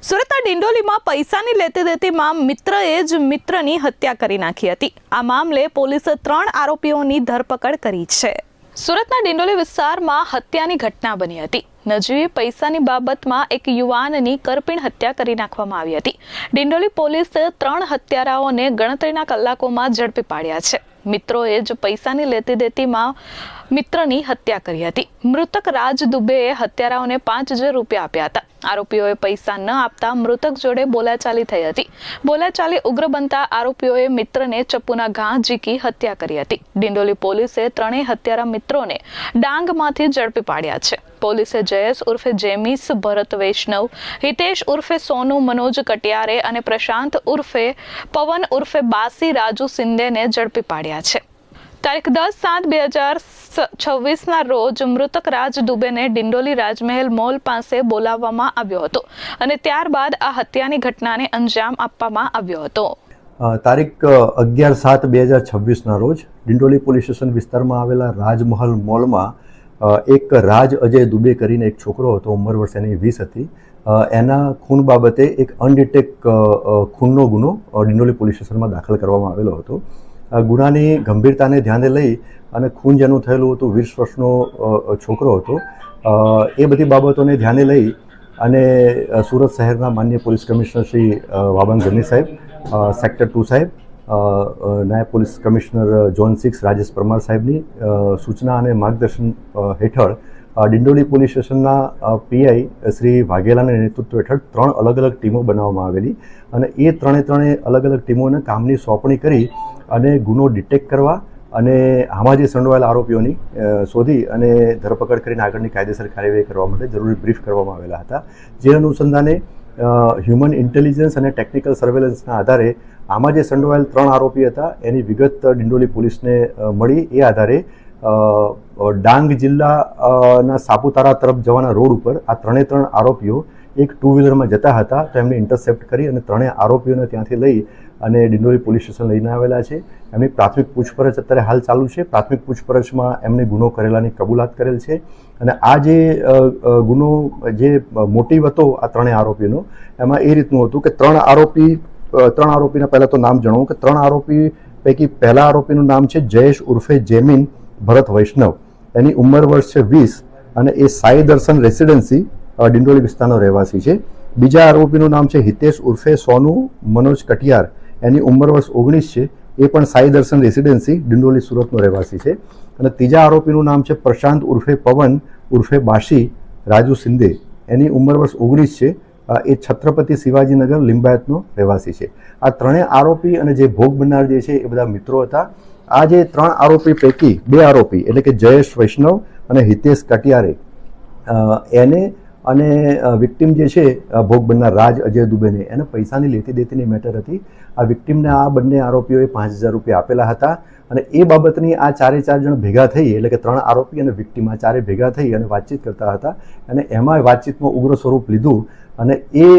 સુરતના ડિંડોલીમાં પૈસાની લેતી દેતીમાં મિત્રએ જ મિત્રની હત્યા કરી નાખી હતી। આ મામલે પોલીસે 3 આરોપીઓની ધરપકડ કરી છે। સુરતના ડિંડોલી વિસ્તારમાં હત્યાની ઘટના બની હતી। નજીવી પૈસાની બાબતમાં એક યુવાનની કરપીણ હત્યા કરી નાખવામાં આવી હતી। ડિંડોલી પોલીસે 3 હત્યારાઓને ગણતરીના કલાકોમાં ઝડપી પાડ્યા છે। મિત્રોએ જ પૈસાની લેતી દેતીમાં મિત્રની હત્યા કરી હતી। મૃતક રાજ દુબેએ હત્યારાઓને 5000 રૂપિયા આપ્યા હતા। આરોપીઓએ પૈસા ન આપતા મૃતક જોડે બોલાચાલી થઈ હતી। બોલાચાલી ઉગ્ર બનતા આરોપીઓએ મિત્રને ચપ્પુના ઘા ઝીકી હત્યા કરી હતી। ડિંડોલી પોલીસે 3 હત્યારા મિત્રોને ડાંગમાંથી ઝડપી પાડ્યા છે। પોલીસે જયેશ ઉર્ફે જેમિસ ભરત વૈષ્ણવ, હિતેશ ઉર્ફે સોનુ મનોજ કટિયારે અને પ્રશાંત ઉર્ફે પવન ઉર્ફે બાસી રાજુ સિંધેને ઝડપી પાડ્યા છે। તારીખ 10/7/2026ના રોજ મૃતક રાજ દુબેને ડિંડોલી રાજમહેલ મોલ પાસે બોલાવવામાં આવ્યો હતો અને ત્યારબાદ આ હત્યાની ઘટનાને અંજામ આપવામાં આવ્યો હતો। તારીખ 11/7/2026ના રોજ ડિંડોલી પોલીસ સ્ટેશન વિસ્તારમાં આવેલા રાજમહલ મોલમાં એક રાજ અજય દુબે કરીને એક છોકરો હતો, ઉંમર વર્ષ એની 20 હતી। એના ખૂન બાબતે એક અનડિટેક ખૂનનો ગુનો ડિંડોલી પોલીસ સ્ટેશનમાં દાખલ કરવામાં આવેલો હતો। ગુનાની ગંભીરતાને ધ્યાને લઈ અને ખૂન જેનું થયેલું હતું 20 વર્ષનો છોકરો હતો, એ બધી બાબતોને ધ્યાને લઈ અને સુરત શહેરના માનનીય પોલીસ કમિશનર શ્રી વાબન ગની સાહેબ, સેક્ટર 2 સાહેબ, નાયબ police commissioner zone 6 Rajesh Parmar સાહેબની સૂચના અને માર્ગદર્શન હેઠળ ડિંડોલી પોલીસ સ્ટેશનના પીઆઈ શ્રી વાઘેલાના નેતૃત્વ હેઠળ 3 અલગ અલગ ટીમો બનાવવામાં આવેલી અને એ ત્રણે અલગ અલગ ટીમોને કામની સોંપણી કરી અને ગુનો ડિટેક્ટ કરવા અને આમાં જે સંડોવાયેલા આરોપીઓની શોધી અને ધરપકડ કરીને આગળની કાયદેસર કાર્યવાહી કરવા માટે જરૂરી બ્રીફ કરવામાં આવેલા હતા। જે અનુસંધાને હ્યુમન ઇન્ટેલિજન્સ અને ટેકનિકલ સર્વેલન્સના આધારે આમાં જે સંડોવાયેલ 3 આરોપી હતા એની વિગત ડિંડોલી પોલીસને મળી। એ આધારે ડાંગ જિલ્લાના સાપુતારા તરફ જવાના રોડ ઉપર આ 3 આરોપીઓ એક 2 વ્હીલરમાં જતા હતા, તો એમને ઇન્ટરસેપ્ટ કરી અને 3 આરોપીઓને ત્યાંથી લઈ અને ડિંડોલી પોલીસ સ્ટેશન લઈને આવેલા છે। એમની પ્રાથમિક પૂછપરછ અત્યારે હાલ ચાલુ છે। પ્રાથમિક પૂછપરછમાં એમને ગુનો કરેલાની કબૂલાત કરેલ છે અને આ જે ગુનો જે મોટિવ હતો આ 3 આરોપીનો, એમાં એ રીતનું હતું કે 3 આરોપીના પહેલાં તો નામ જણાવું કે 3 આરોપી પૈકી પહેલા આરોપીનું નામ છે જયેશ ઉર્ફે જેમિન ભરત વૈષ્ણવ, એની ઉંમર વર્ષ છે 20 અને એ સાઈ દર્શન રેસિડેન્સી ડિંડોલી વિસ્તારનો રહેવાસી છે। બીજા આરોપીનું નામ છે હિતેશ ઉર્ફે સોનુ મનોજ કટિયાર, એની ઉંમર વર્ષ 19 છે, એ પણ સાઈ દર્શન રેસિડેન્સી ડિંડોલી સુરતનો રહેવાસી છે। અને ત્રીજા આરોપીનું નામ છે પ્રશાંત ઉર્ફે પવન ઉર્ફે બાસી રાજુ સિંધે, એની ઉંમર વર્ષ 19 છે, એ છત્રપતિ શિવાજીનગર લિંબાયતનો રહેવાસી છે। આ 3 આરોપી અને જે ભોગ બનનાર જે છે એ બધા મિત્રો હતા। આ જે 3 આરોપી પૈકી 2 આરોપી એટલે કે જયેશ વૈષ્ણવ અને હિતેશ કટિયારે એને અને વિક્ટિમ જે છે ભોગ બનનાર રાજ અજય દુબેને એને પૈસાની લેતી દેતીની મેટર હતી। આ વિક્ટિમને આ બંને આરોપીઓએ 5000 રૂપિયા આપેલા હતા અને એ બાબતની આ 4 જણ ભેગા થઈ એટલે કે 3 આરોપી અને વિક્ટિમ આ 4 ભેગા થઈ અને વાતચીત કરતા હતા અને એમાં વાતચીતમાં ઉગ્ર સ્વરૂપ લીધું અને એ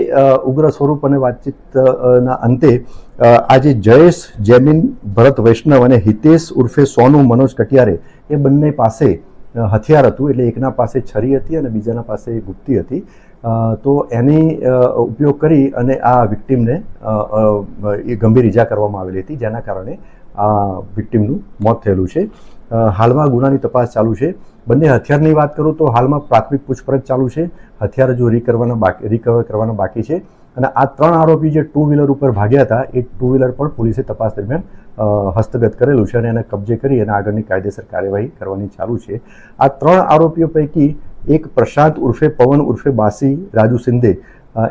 ઉગ્ર સ્વરૂપ અને વાતચીતના અંતે આજે જયેશ જેમિન ભરત વૈષ્ણવ અને હિતેશ ઉર્ફે સોનુ મનોજ કટિયારે એ બંને પાસે હથિયાર હતું, એટલે એકના પાસે છરી હતી અને બીજાના પાસે ગુપ્તી હતી। તો એની ઉપયોગ કરી અને આ વિક્ટિમને એ ગંભીર ઈજા કરવામાં આવેલી હતી, જેના કારણે આ વિક્ટિમનું મોત થયેલું છે। હાલમાં ગુનાની તપાસ ચાલુ છે। બંને હથિયારની વાત કરું તો હાલમાં પ્રાથમિક પૂછપરછ ચાલુ છે। હથિયાર જો રિકવર કરવાના બાકી છે અને આ 3 આરોપી જે 2 વ્હીલર ઉપર ભાગ્યા હતા એ 2 વ્હીલર પણ પોલીસે તપાસ દરમિયાન હસ્તગત કરેલું છે અને એને કબજે કરી અને આગળની કાયદેસર કાર્યવાહી કરવાની ચાલુ છે। આ 3 આરોપીઓ પૈકી એક પ્રશાંત ઉર્ફે પવન ઉર્ફે બાસી રાજુ સિંધે,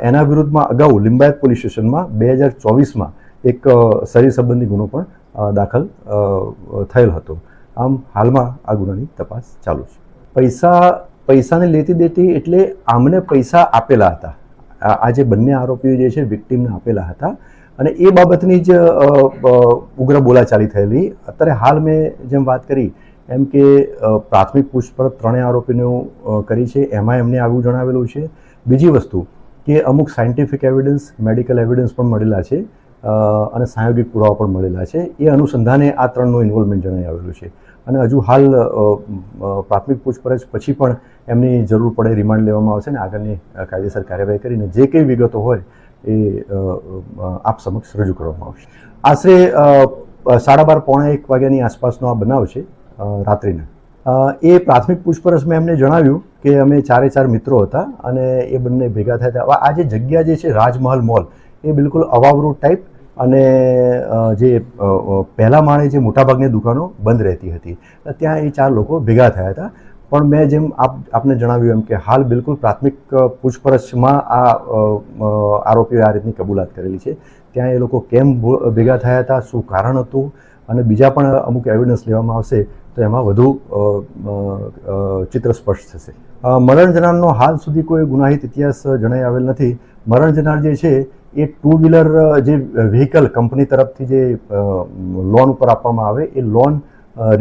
એના વિરુદ્ધમાં અગાઉ લિંબાયત પોલીસ સ્ટેશનમાં 2024માં એક શરીર સંબંધી ગુનો પણ દાખલ થયેલ હતો। આમ હાલમાં આ ગુનાની તપાસ ચાલુ છે। પૈસાને લેતી દેતી એટલે આમને પૈસા આપેલા હતા, આ જે બંને આરોપીઓ જે છે વિક્ટિમને આપેલા હતા અને એ બાબતની જ ઉગ્ર બોલાચાલી થયેલી। અત્યારે હાલ મેં જેમ વાત કરી એમ કે પ્રાથમિક પૂછપરછ 3 આરોપીનું કરી છે, એમાં એમને આવું જણાવેલું છે। બીજી વસ્તુ કે અમુક સાયન્ટિફિક એવિડન્સ, મેડિકલ એવિડન્સ પણ મળેલા છે અને સાયોગિક પુરાવા પણ મળેલા છે। એ અનુસંધાને આ 3નું ઇન્વોલ્વમેન્ટ જણાઈ આવેલું છે। અને હજુ હાલ પ્રાથમિક પૂછપરછ પછી પણ એમની જરૂર પડે રિમાન્ડ લેવામાં આવશે અને આગળની કાયદેસર કાર્યવાહી કરીને જે કંઈ વિગતો હોય એ આપ સમક્ષ રજૂ કરવામાં આવશે. આશરે 12:30 પોણા 1 વાગ્યાની આસપાસનો આ બનાવ છે રાત્રિના. એ પ્રાથમિક પૂછપરછમાં એમને જણાવ્યું કે અમે 4 મિત્રો હતા અને એ બંને ભેગા થયા હતા. આ જે જગ્યા જે છે રાજમહલ મોલ એ બિલકુલ અવાવરૂ ટાઈપ અને જે પહેલા માળે જે મોટાભાગની દુકાનો બંધ રહેતી હતી ત્યાં એ 4 લોકો ભેગા થયા હતા. પણ મેં જેમ આપને જણાવ્યું એમ કે હાલ બિલકુલ પ્રાથમિક પૂછપરછમાં આ આરોપીઓએ આ રીતની કબૂલાત કરેલી છે. ત્યાં એ લોકો કેમ ભેગા થયા હતા, શું કારણ હતું અને બીજા પણ અમુક એવિડન્સ લેવામાં આવશે તો એમાં વધુ ચિત્ર સ્પષ્ટ થશે. મરણ જનારનો હાલ સુધી કોઈ ગુનાહિત ઇતિહાસ જણાઈ આવેલ નથી. મરણ જનાર જે છે એ 2 વ્હીલર જે વ્હીકલ કંપની તરફથી જે લોન ઉપર આપવામાં આવે એ લોન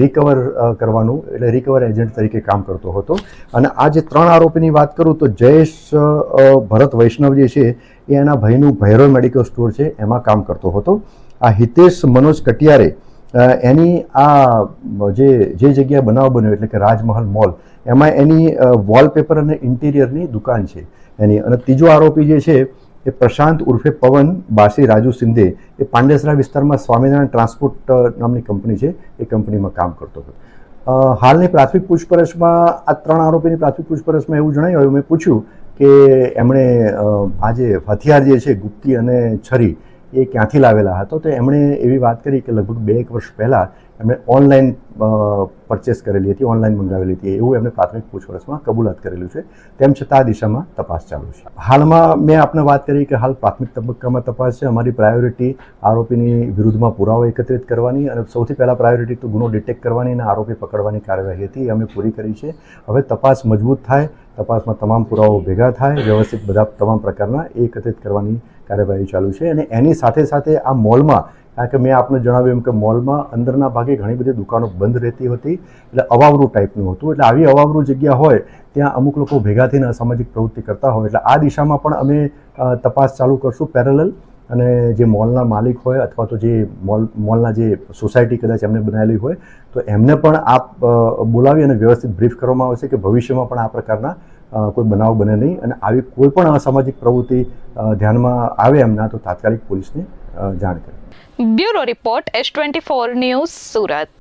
રિકવર કરવાનું એટલે રિકવર એજન્ટ તરીકે કામ કરતો હતો. અને આ જે 3 આરોપીની વાત કરું તો જયેશ ભરત વૈષ્ણવ જે છે એ એના ભાઈનું ભૈરવ મેડિકલ સ્ટોર છે એમાં કામ કરતો હતો. આ હિતેશ મનોજ કટિયારે એની આ જે જગ્યાએ બનાવ બન્યો એટલે કે રાજમહલ મોલ એમાં એની વોલપેપર અને ઇન્ટિરિયરની દુકાન છે એની. અને ત્રીજો આરોપી જે છે એ પ્રશાંત ઉર્ફે પવન બાસી રાજુ સિંધે એ પાંડેસરા વિસ્તારમાં સ્વામિનારાયણ ટ્રાન્સપોર્ટ નામની કંપની છે એ કંપનીમાં કામ કરતો હતો. હાલની પ્રાથમિક પૂછપરછમાં આ 3 આરોપીની પ્રાથમિક પૂછપરછમાં એવું જણાયું, મેં પૂછ્યું કે એમણે આ જે હથિયાર જે છે ગુપ્તી અને છરી એ ક્યાંથી લાવેલા હતો તો એમણે એવી વાત કરી કે લગભગ 2-1 વર્ષ પહેલાં એમણે ઓનલાઈન પરચેસ કરેલી હતી, ઓનલાઈન મંગાવેલી હતી એવું એમણે પ્રાથમિક પૂછપરછમાં કબૂલાત કરેલું છે. તેમ છતાં આ દિશામાં તપાસ ચાલુ છે. હાલમાં મેં આપને વાત કરી કે હાલ પ્રાથમિક તબક્કામાં તપાસ છે. અમારી પ્રાયોરિટી આરોપીની વિરુદ્ધમાં પુરાવા એકત્રિત કરવાની અને સૌથી પહેલાં પ્રાયોરિટી તો ગુનો ડિટેક્ટ કરવાની અને આરોપી પકડવાની કાર્યવાહી હતી અમે પૂરી કરી છે. હવે તપાસ મજબૂત થાય, તપાસમાં તમામ પુરાવાઓ ભેગા થાય, વ્યવસ્થિત બધા તમામ પ્રકારના એકત્રિત કરવાની કાર્યવાહી ચાલુ છે. અને એની સાથે સાથે આ મોલમાં, કારણ કે મેં આપને જણાવ્યું એમ કે મોલમાં અંદરના ભાગે ઘણી બધી દુકાનો બંધ રહેતી હતી એટલે અવાવરૂ ટાઈપનું હતું. એટલે આવી અવાવરૂ જગ્યા હોય ત્યાં અમુક લોકો ભેગા થઈને અસામાજિક પ્રવૃત્તિ કરતા હોય એટલે આ દિશામાં પણ અમે તપાસ ચાલુ કરશું પેરેલલ. અને જે મોલના માલિક હોય અથવા તો જે મોલના જે સોસાયટી કદાચ એમને બનાવેલી હોય તો એમને પણ આપ બોલાવી અને વ્યવસ્થિત બ્રીફ કરવામાં આવશે કે ભવિષ્યમાં પણ આ પ્રકારના કોઈ બનાવ બને નહીં અને આવી કોઈ પણ અસામાજિક પ્રવૃત્તિ ધ્યાનમાં આવે એમના તો તાત્કાલિક પોલીસને જાણ કરે. Bureau report S24 news Surat.